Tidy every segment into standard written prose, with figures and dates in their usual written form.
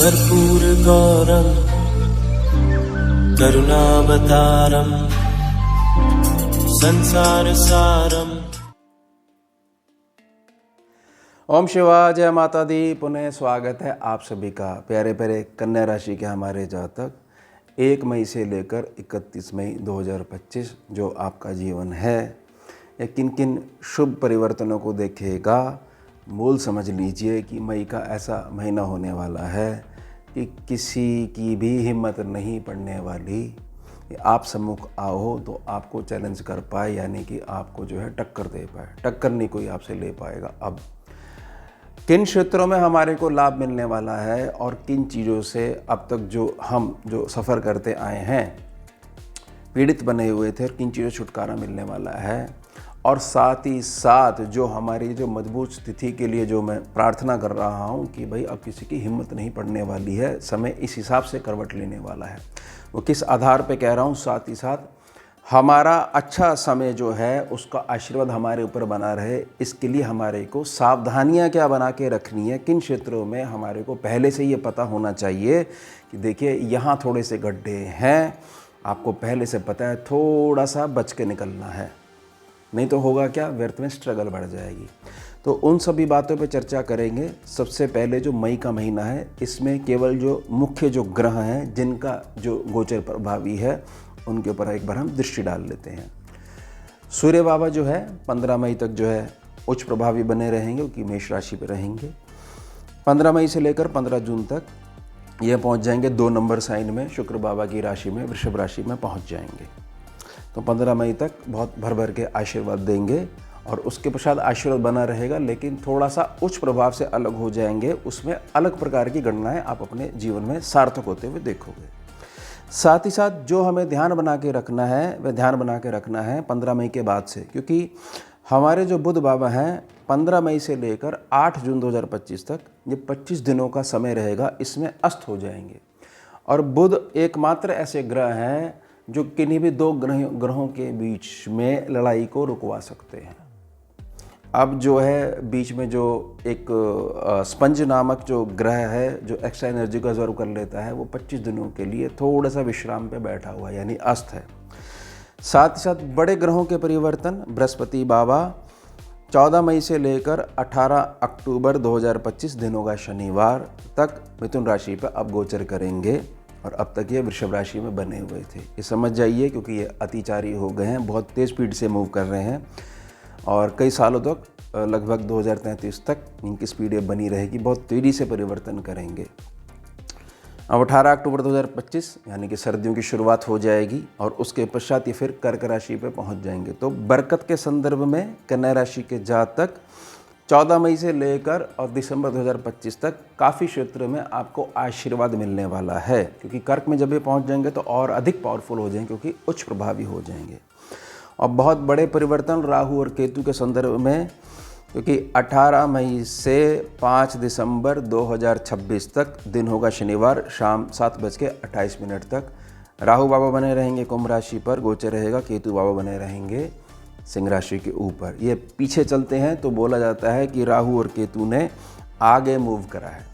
कर्पूरगौरं करुणावतारं संसारसारम्। ओम शिवाय, जय माता दी। पुनः स्वागत है आप सभी का प्यारे प्यारे कन्या राशि के हमारे जातक 1 मई से लेकर 31 मई 2025 जो आपका जीवन है, ये किन किन शुभ परिवर्तनों को देखेगा। मूल समझ लीजिए कि मई का ऐसा महीना होने वाला है कि किसी की भी हिम्मत नहीं पड़ने वाली कि आप सम्मुख आओ तो आपको चैलेंज कर पाए, यानी कि आपको जो है टक्कर दे पाए। टक्कर नहीं कोई आपसे ले पाएगा। अब किन क्षेत्रों में हमारे को लाभ मिलने वाला है और किन चीज़ों से अब तक जो सफ़र करते आए हैं, पीड़ित बने हुए थे, और किन चीज़ों से छुटकारा मिलने वाला है, और साथ ही साथ जो हमारी जो मजबूत स्थिति के लिए जो मैं प्रार्थना कर रहा हूँ कि भाई अब किसी की हिम्मत नहीं पड़ने वाली है, समय इस हिसाब से करवट लेने वाला है, वो किस आधार पे कह रहा हूँ। साथ ही साथ हमारा अच्छा समय जो है उसका आशीर्वाद हमारे ऊपर बना रहे, इसके लिए हमारे को सावधानियां क्या बना के रखनी है, किन क्षेत्रों में हमारे को पहले से ये पता होना चाहिए कि देखिए यहाँ थोड़े से गड्ढे हैं, आपको पहले से पता है, थोड़ा सा बच के निकलना है, नहीं तो होगा क्या, व्यर्थ में स्ट्रगल बढ़ जाएगी। तो उन सभी बातों पे चर्चा करेंगे। सबसे पहले जो मई का महीना है, इसमें केवल जो मुख्य जो ग्रह हैं जिनका जो गोचर प्रभावी है उनके ऊपर एक बार हम दृष्टि डाल लेते हैं। सूर्य बाबा जो है 15 मई तक जो है उच्च प्रभावी बने रहेंगे, क्योंकि मेष राशि पर रहेंगे। 15 मई से लेकर 15 जून तक ये पहुंच जाएंगे 2 नंबर साइन में, शुक्र बाबा की राशि में, वृषभ राशि में पहुंच जाएंगे। तो 15 मई तक बहुत भर भर के आशीर्वाद देंगे और उसके पश्चात आशीर्वाद बना रहेगा, लेकिन थोड़ा सा उच्च प्रभाव से अलग हो जाएंगे। उसमें अलग प्रकार की गणनाएं आप अपने जीवन में सार्थक होते हुए देखोगे। साथ ही साथ जो हमें ध्यान बना के रखना है, वह ध्यान बना के रखना है 15 मई के बाद से, क्योंकि हमारे जो बुध बाबा हैं 15 मई से लेकर 8 जून 2025 तक ये 25 दिनों का समय रहेगा, इसमें अस्त हो जाएंगे। और बुध एकमात्र ऐसे ग्रह हैं जो किन्हीं भी 2 ग्रहों के बीच में लड़ाई को रुकवा सकते हैं। अब जो है बीच में जो एक स्पंज नामक जो ग्रह है जो एक्स्ट्रा एनर्जी को ऑब्जर्व कर लेता है, वो 25 दिनों के लिए थोड़ा सा विश्राम पे बैठा हुआ है, यानी अस्त है। साथ ही साथ बड़े ग्रहों के परिवर्तन, बृहस्पति बाबा 14 मई से लेकर 18 अक्टूबर 2025 दिनों का शनिवार तक मिथुन राशि पर अब गोचर करेंगे, और अब तक ये वृषभ राशि में बने हुए थे। ये समझ जाइए, क्योंकि ये अतिचारी हो गए हैं, बहुत तेज़ स्पीड से मूव कर रहे हैं और कई सालों तक, लगभग 2033 तक इनकी स्पीड ये बनी रहेगी, बहुत तेज़ी से परिवर्तन करेंगे। अब 18 अक्टूबर 2025 यानी कि सर्दियों की शुरुआत हो जाएगी और उसके पश्चात ये फिर कर्क राशि पे पहुंच जाएंगे। तो बरकत के संदर्भ में कन्या राशि के जातक 14 मई से लेकर और दिसंबर 2025 तक काफ़ी क्षेत्र में आपको आशीर्वाद मिलने वाला है, क्योंकि कर्क में जब ये पहुंच जाएंगे तो और अधिक पावरफुल हो जाएंगे, क्योंकि उच्च प्रभावी हो जाएंगे। और बहुत बड़े परिवर्तन राहु और केतु के संदर्भ में, क्योंकि 18 मई से 5 दिसंबर 2026 तक दिन होगा शनिवार, शाम 7:28 तक राहु बाबा बने रहेंगे कुंभ राशि पर, गोचर रहेगा। केतु बाबा बने रहेंगे सिंह राशि के ऊपर। ये पीछे चलते हैं तो बोला जाता है कि राहु और केतु ने आगे मूव करा है।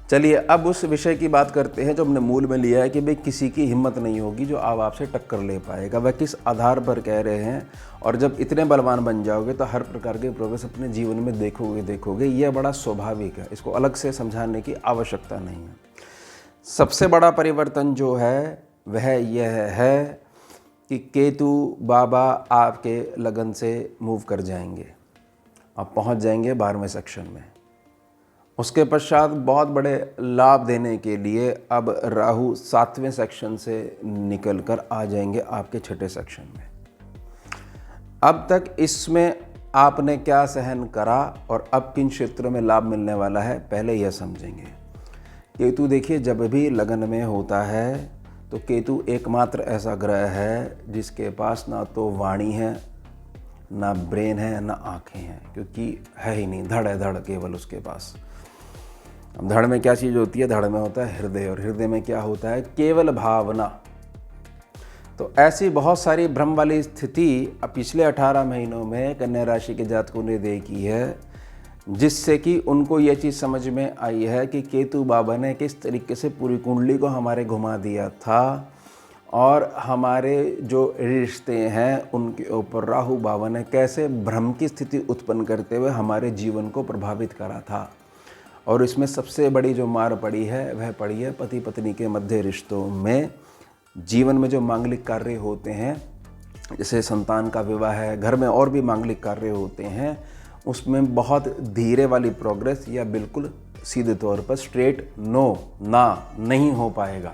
चलिए अब उस विषय की बात करते हैं जो हमने मूल में लिया है कि भाई किसी की हिम्मत नहीं होगी जो अब आपसे टक्कर ले पाएगा। वह किस आधार पर कह रहे हैं, और जब इतने बलवान बन जाओगे तो हर प्रकार के प्रोग्रेस अपने जीवन में देखोगे। यह बड़ा स्वाभाविक है, इसको अलग से समझाने की आवश्यकता नहीं है। सबसे बड़ा परिवर्तन जो है वह यह है कि केतु बाबा आपके लगन से मूव कर जाएंगे, अब पहुंच जाएंगे 12वें सेक्शन में। उसके पश्चात बहुत बड़े लाभ देने के लिए अब राहु 7वें सेक्शन से निकलकर आ जाएंगे आपके 6ठे सेक्शन में। अब तक इसमें आपने क्या सहन करा और अब किन क्षेत्रों में लाभ मिलने वाला है, पहले यह समझेंगे। केतु देखिए जब भी लगन में होता है तो केतु एकमात्र ऐसा ग्रह है जिसके पास ना तो वाणी है, ना ब्रेन है, ना आँखें हैं, क्योंकि है ही नहीं, धड़ है, धड़ केवल उसके पास। अब धड़ में क्या चीज़ होती है, धड़ में होता है हृदय, और हृदय में क्या होता है, केवल भावना। तो ऐसी बहुत सारी भ्रम वाली स्थिति अब पिछले 18 महीनों में कन्या राशि के जातकों ने देखी है, जिससे कि उनको ये चीज़ समझ में आई है कि केतु बाबा ने किस तरीके से पूरी कुंडली को हमारे घुमा दिया था और हमारे जो रिश्ते हैं उनके ऊपर राहु बाबा ने कैसे भ्रम की स्थिति उत्पन्न करते हुए हमारे जीवन को प्रभावित करा था। और इसमें सबसे बड़ी जो मार पड़ी है वह पड़ी है पति पत्नी के मध्य रिश्तों में। जीवन में जो मांगलिक कार्य होते हैं, जैसे संतान का विवाह है, घर में और भी मांगलिक कार्य होते हैं, उसमें बहुत धीरे वाली प्रोग्रेस या बिल्कुल सीधे तौर पर स्ट्रेट नहीं हो पाएगा।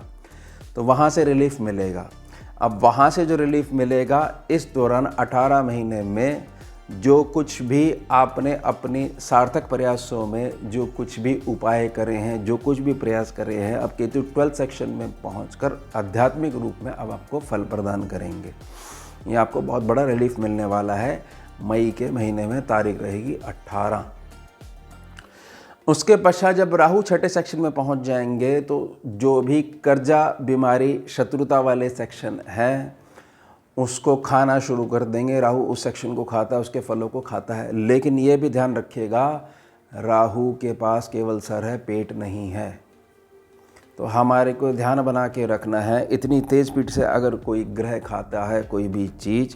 तो वहाँ से रिलीफ मिलेगा। अब वहाँ से जो रिलीफ मिलेगा, इस दौरान 18 महीने में जो कुछ भी आपने अपनी सार्थक प्रयासों में जो कुछ भी उपाय करे हैं, जो कुछ भी प्रयास करे हैं, अब केतु 12 सेक्शन में पहुंचकर आध्यात्मिक रूप में अब आपको फल प्रदान करेंगे। ये आपको बहुत बड़ा रिलीफ मिलने वाला है। मई के महीने में तारीख रहेगी 18। उसके पश्चात जब राहु छठे सेक्शन में पहुंच जाएंगे तो जो भी कर्जा, बीमारी, शत्रुता वाले सेक्शन हैं उसको खाना शुरू कर देंगे। राहु उस सेक्शन को खाता है, उसके फलों को खाता है। लेकिन ये भी ध्यान रखिएगा, राहु के पास केवल सर है, पेट नहीं है। तो हमारे को ध्यान बना के रखना है। इतनी तेज पीठ से अगर कोई ग्रह खाता है कोई भी चीज़,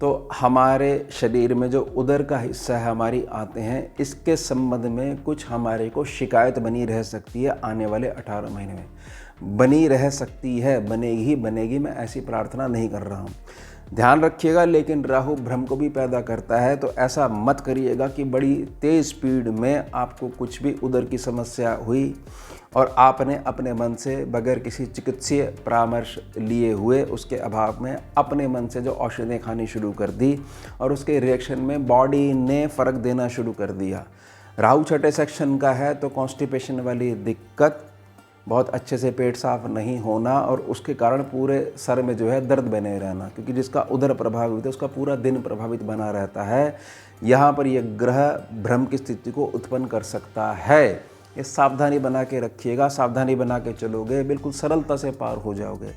तो हमारे शरीर में जो उदर का हिस्सा है हमारी आते हैं, इसके संबंध में कुछ हमारे को शिकायत बनी रह सकती है। आने वाले 18 महीने में बनी रह सकती है, बनेगी। मैं ऐसी प्रार्थना नहीं कर रहा हूँ, ध्यान रखिएगा। लेकिन राहु भ्रम को भी पैदा करता है, तो ऐसा मत करिएगा कि बड़ी तेज़ स्पीड में आपको कुछ भी उदर की समस्या हुई और आपने अपने मन से बगैर किसी चिकित्सीय परामर्श लिए हुए, उसके अभाव में अपने मन से जो औषधें खानी शुरू कर दी और उसके रिएक्शन में बॉडी ने फ़र्क देना शुरू कर दिया। राहु छठे सेक्शन का है तो कॉन्स्टिपेशन वाली दिक्कत, बहुत अच्छे से पेट साफ नहीं होना और उसके कारण पूरे सर में जो है दर्द बने रहना, क्योंकि जिसका उदर प्रभावित है उसका पूरा दिन प्रभावित बना रहता है। यहाँ पर यह ग्रह भ्रम की स्थिति को उत्पन्न कर सकता है। ये सावधानी बना के रखिएगा, सावधानी बना के चलोगे बिल्कुल सरलता से पार हो जाओगे।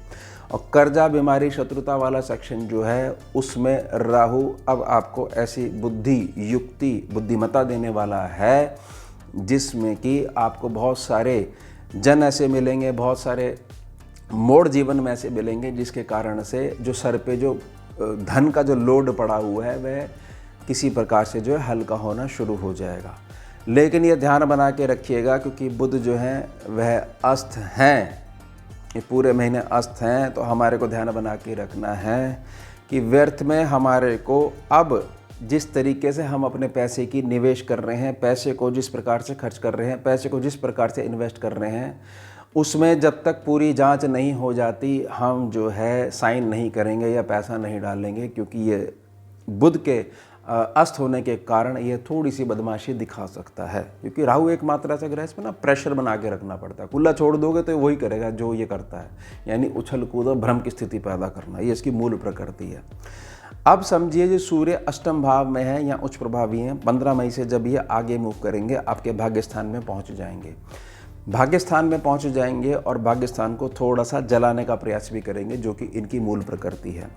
और कर्जा, बीमारी, शत्रुता वाला सेक्शन जो है उसमें राहु अब आपको ऐसी बुद्धिमत्ता देने वाला है जिसमें कि आपको बहुत सारे जन ऐसे मिलेंगे, बहुत सारे मोड़ जीवन में ऐसे मिलेंगे जिसके कारण से जो सर पे जो धन का जो लोड पड़ा हुआ है वह किसी प्रकार से जो है हल्का होना शुरू हो जाएगा। लेकिन ये ध्यान बना के रखिएगा, क्योंकि बुध जो हैं वह अस्त हैं, ये पूरे महीने अस्त हैं। तो हमारे को ध्यान बना के रखना है कि व्यर्थ में हमारे को अब जिस तरीके से हम अपने पैसे की निवेश कर रहे हैं, पैसे को जिस प्रकार से खर्च कर रहे हैं, पैसे को जिस प्रकार से इन्वेस्ट कर रहे हैं, उसमें जब तक पूरी जांच नहीं हो जाती हम जो है साइन नहीं करेंगे या पैसा नहीं डालेंगे। क्योंकि ये बुध के अस्त होने के कारण ये थोड़ी सी बदमाशी दिखा सकता है, क्योंकि राहु एक मात्रा से ग्रह, इसमें ना प्रेशर बना के रखना पड़ता है। खुला छोड़ दोगे तो वही करेगा जो ये करता है, यानी उछल कूद और भ्रम की स्थिति पैदा करना, ये इसकी मूल प्रकृति है। अब समझिए जो सूर्य अष्टम भाव में है या उच्च प्रभावी हैं, 15 मई से जब ये आगे मूव करेंगे आपके भाग्य स्थान में पहुँच जाएंगे। भाग्य स्थान में पहुँच जाएंगे और भाग्य स्थान को थोड़ा सा जलाने का प्रयास भी करेंगे, जो कि इनकी मूल प्रकृति है।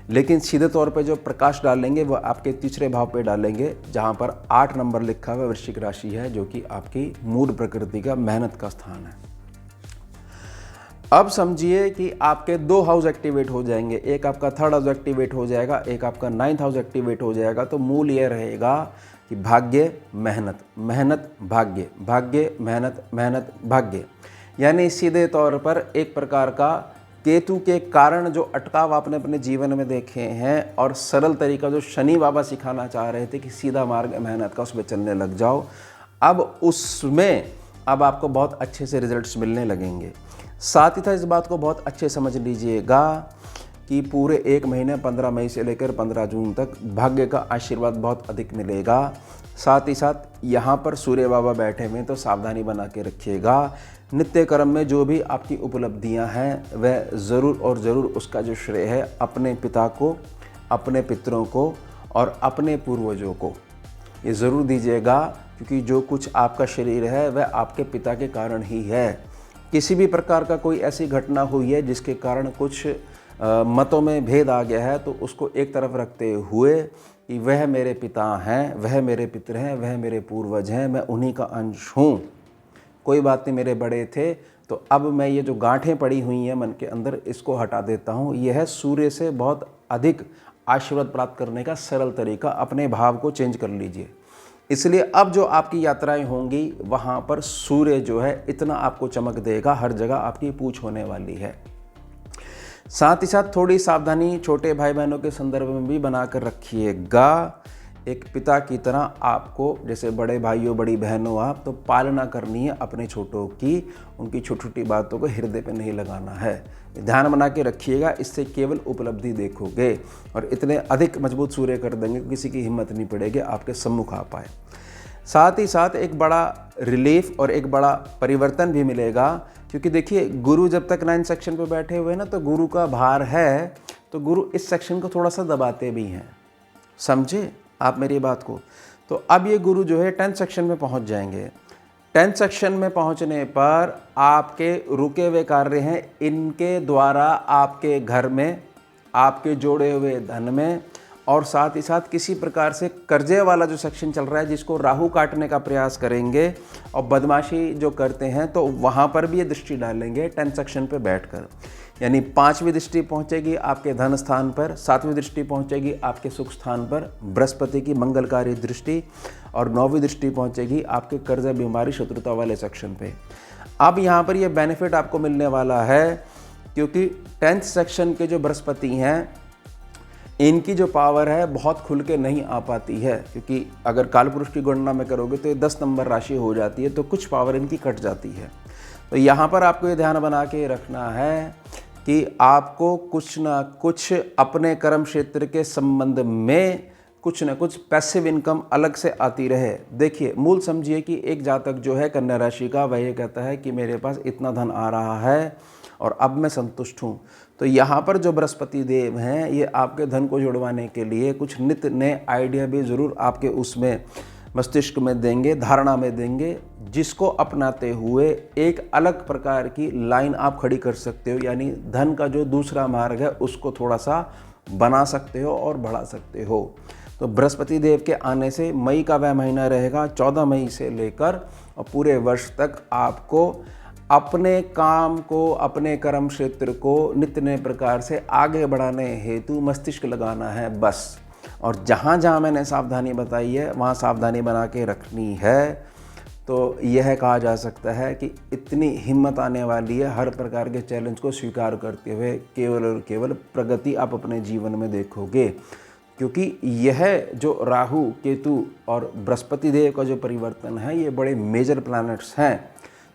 लेकिन सीधे तौर पे जो प्रकाश डालेंगे वो आपके तीसरे भाव पे डालेंगे, जहाँ पर 8 नंबर लिखा हुआ वृश्चिक राशि है, जो कि आपकी मूल प्रकृति का मेहनत का स्थान है। अब समझिए कि आपके 2 हाउस एक्टिवेट हो जाएंगे, एक आपका 3rd हाउस एक्टिवेट हो जाएगा, एक आपका 9th हाउस एक्टिवेट हो जाएगा। तो मूल ये रहेगा कि भाग्य, मेहनत, मेहनत, भाग्य, भाग्य, मेहनत, मेहनत, भाग्य। यानी सीधे तौर पर एक प्रकार का केतु के कारण जो अटकाव आपने अपने जीवन में देखे हैं और सरल तरीका जो शनि बाबा सिखाना चाह रहे थे कि सीधा मार्ग मेहनत का, उसमें चलने लग जाओ, अब उसमें अब आपको बहुत अच्छे से रिजल्ट्स मिलने लगेंगे। साथ ही साथ इस बात को बहुत अच्छे समझ लीजिएगा कि पूरे 1 महीने 15 मई से लेकर 15 जून तक भाग्य का आशीर्वाद बहुत अधिक मिलेगा। साथ ही साथ यहाँ पर सूर्य बाबा बैठे हुए, तो सावधानी बना के रखिएगा। नित्य कर्म में जो भी आपकी उपलब्धियां हैं वह ज़रूर और ज़रूर उसका जो श्रेय है अपने पिता को, अपने पितरों को और अपने पूर्वजों को ये ज़रूर दीजिएगा, क्योंकि जो कुछ आपका शरीर है वह आपके पिता के कारण ही है। किसी भी प्रकार का कोई ऐसी घटना हुई है जिसके कारण कुछ मतों में भेद आ गया है, तो उसको एक तरफ रखते हुए कि वह मेरे पिता हैं, वह मेरे पितर हैं, वह मेरे पूर्वज हैं, मैं उन्हीं का अंश हूँ। कोई बात नहीं, मेरे बड़े थे, तो अब मैं ये जो गांठें पड़ी हुई हैं मन के अंदर, इसको हटा देता हूँ। यह है सूर्य से बहुत अधिक आशीर्वाद प्राप्त करने का सरल तरीका। अपने भाव को चेंज कर लीजिए। इसलिए अब जो आपकी यात्राएं होंगी वहाँ पर सूर्य जो है इतना आपको चमक देगा, हर जगह आपकी पूछ होने वाली है। साथ ही साथ थोड़ी सावधानी छोटे भाई बहनों के संदर्भ में भी बनाकर रखिएगा। एक पिता की तरह आपको, जैसे बड़े भाइयों बड़ी बहनों आप, तो पालना करनी है अपने छोटों की। उनकी छोटी छोटी बातों को हृदय पे नहीं लगाना है। ध्यान बना के रखिएगा, इससे केवल उपलब्धि देखोगे और इतने अधिक मजबूत सूर्य कर देंगे किसी की हिम्मत नहीं पड़ेगी आपके सम्मुख आ पाए। साथ ही साथ एक बड़ा रिलीफ और एक बड़ा परिवर्तन भी मिलेगा, क्योंकि देखिए गुरु जब तक 9 सेक्शन पे बैठे हुए हैं ना, तो गुरु का भार है, तो गुरु इस सेक्शन को थोड़ा सा दबाते भी हैं। समझे आप मेरी बात को? तो अब ये गुरु जो है 10th सेक्शन में पहुंच जाएंगे। 10th सेक्शन में पहुंचने पर आपके रुके हुए कार्य हैं, इनके द्वारा आपके घर में, आपके जोड़े हुए धन में, और साथ ही साथ किसी प्रकार से कर्जे वाला जो सेक्शन चल रहा है जिसको राहु काटने का प्रयास करेंगे और बदमाशी जो करते हैं, तो वहाँ पर भी ये दृष्टि डालेंगे 10th सेक्शन पे बैठकर। यानी 5वीं दृष्टि पहुँचेगी आपके धन स्थान पर, 7वीं दृष्टि पहुँचेगी आपके सुख स्थान पर बृहस्पति की मंगलकारी दृष्टि, और 9वीं दृष्टि पहुँचेगी आपके कर्जा बीमारी शत्रुता वाले सेक्शन पे। अब यहाँ पर ये बेनिफिट आपको मिलने वाला है, क्योंकि 10th सेक्शन के जो बृहस्पति हैं, इनकी जो पावर है बहुत खुल के नहीं आ पाती है, क्योंकि अगर कालपुरुष की गणना में करोगे तो ये 10 नंबर राशि हो जाती है, तो कुछ पावर इनकी कट जाती है। तो यहाँ पर आपको ये ध्यान बना के रखना है कि आपको कुछ ना कुछ अपने कर्म क्षेत्र के संबंध में कुछ ना कुछ पैसिव इनकम अलग से आती रहे। देखिए, मूल समझिए कि एक जातक जो है कन्या राशि का, वह ये कहता है कि मेरे पास इतना धन आ रहा है और अब मैं संतुष्ट हूँ। तो यहाँ पर जो बृहस्पति देव हैं, ये आपके धन को जुड़वाने के लिए कुछ नित्य नए आइडिया भी ज़रूर आपके उसमें मस्तिष्क में देंगे, धारणा में देंगे, जिसको अपनाते हुए एक अलग प्रकार की लाइन आप खड़ी कर सकते हो। यानी धन का जो दूसरा मार्ग है उसको थोड़ा सा बना सकते हो और बढ़ा सकते हो। तो बृहस्पति देव के आने से मई का वह महीना रहेगा, 14 मई से लेकर और पूरे वर्ष तक आपको अपने काम को, अपने कर्म क्षेत्र को नित्य नए प्रकार से आगे बढ़ाने हेतु मस्तिष्क लगाना है बस। और जहाँ जहाँ मैंने सावधानी बताई है वहाँ सावधानी बना के रखनी है। तो यह कहा जा सकता है कि इतनी हिम्मत आने वाली है, हर प्रकार के चैलेंज को स्वीकार करते हुए केवल और केवल प्रगति आप अपने जीवन में देखोगे। क्योंकि यह जो राहु, केतु और बृहस्पति देव का जो परिवर्तन है, ये बड़े मेजर प्लैनेट्स हैं।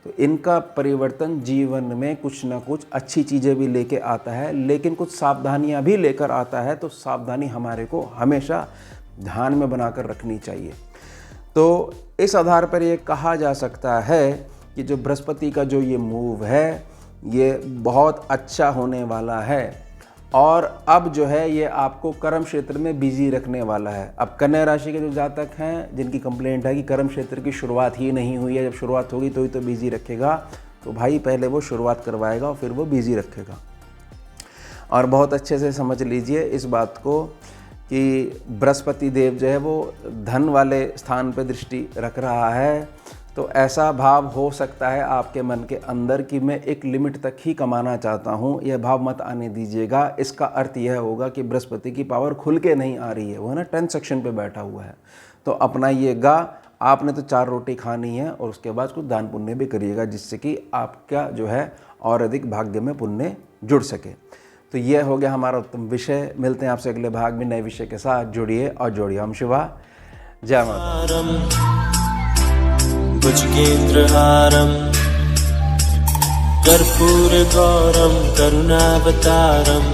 तो इनका परिवर्तन जीवन में कुछ ना कुछ अच्छी चीज़ें भी लेके आता है, लेकिन कुछ सावधानियां भी लेकर आता है। तो सावधानी हमारे को हमेशा ध्यान में बनाकर रखनी चाहिए। तो इस आधार पर ये कहा जा सकता है कि जो बृहस्पति का जो ये मूव है, ये बहुत अच्छा होने वाला है। और अब जो है ये आपको कर्म क्षेत्र में बिजी रखने वाला है। अब कन्या राशि के जो जातक हैं, जिनकी कंप्लेंट है कि कर्म क्षेत्र की शुरुआत ही नहीं हुई है, जब शुरुआत होगी तो ही तो बिजी रखेगा, तो भाई पहले वो शुरुआत करवाएगा और फिर वो बिजी रखेगा। और बहुत अच्छे से समझ लीजिए इस बात को कि बृहस्पति देव जो है वो धन वाले स्थान पर दृष्टि रख रहा है। तो ऐसा भाव हो सकता है आपके मन के अंदर कि मैं एक लिमिट तक ही कमाना चाहता हूँ। यह भाव मत आने दीजिएगा। इसका अर्थ यह होगा कि बृहस्पति की पावर खुल के नहीं आ रही है, वो है ना 10th सेक्शन पे बैठा हुआ है। तो अपनाइएगा। आपने तो 4 रोटी खानी है और उसके बाद कुछ दान पुण्य भी करिएगा, जिससे कि आपका जो है और अधिक भाग्य में पुण्य जुड़ सके। तो यह हो गया हमारा उत्तम विषय। मिलते हैं आपसे अगले भाग में नए विषय के साथ। जुड़िए और जोड़िए। हम शिवा, जय माता। भुजगेन्द्रहारं कर्पूरगौरं करुणावतारं